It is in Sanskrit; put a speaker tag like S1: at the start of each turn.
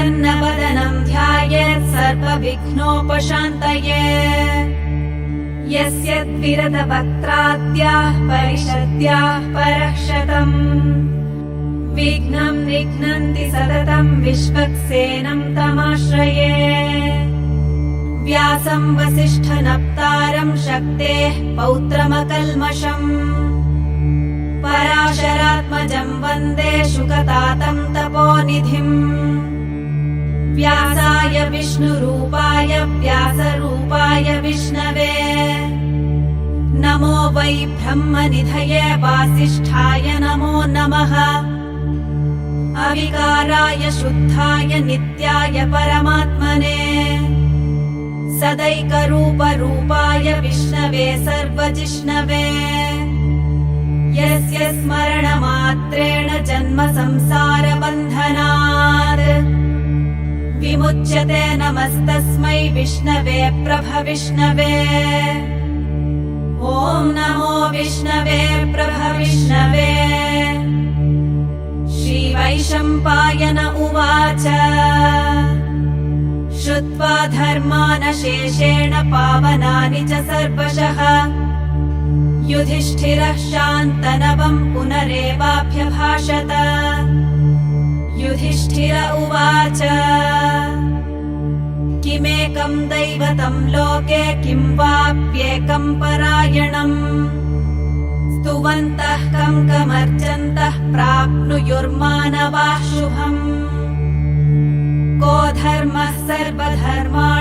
S1: प्रसन्नवदनं ध्यायेत् सर्वविघ्नोपशान्तये। यस्य द्विरदवक्त्राद्याः परिषद्याः परः शतम् विघ्नं निघ्नन्ति सततं विश्वक्सेनं तमाश्रये। व्यासं वसिष्ठनप्तारं शक्तेः पौत्रमकल्मषम् पराशरात्मजं वन्दे शुकतातं तपोनिधिम्। व्यासाय विष्णुरूपाय व्यासरूपाय विष्णवे नमो वै ब्रह्मनिधये वासिष्ठाय नमो नमः। अविकाराय शुद्धाय नित्याय परमात्मने सदैकरूपरूपाय विष्णवे सर्वजिष्णवे। यस्य स्मरणमात्रेण जन्म संसारबन्धनात् विमुच्यते नमस्तस्मै विष्णवे प्रभविष्णवे। ॐ नमो विष्णवे प्रभविष्णवे। श्रीवैशम्पायन उवाच श्रुत्वा धर्मानशेषेण पावनानि च सर्वशः युधिष्ठिरः शान्तनवम् पुनरेवाभ्यभाषत। युधिष्ठिर उवाच किमेकं दैवतं लोके किं वाप्येकं परायणम् स्तुवन्तः कं कमर्चन्तः प्राप्नुयुर्मानवाः शुभम्। को धर्मः सर्वधर्माणां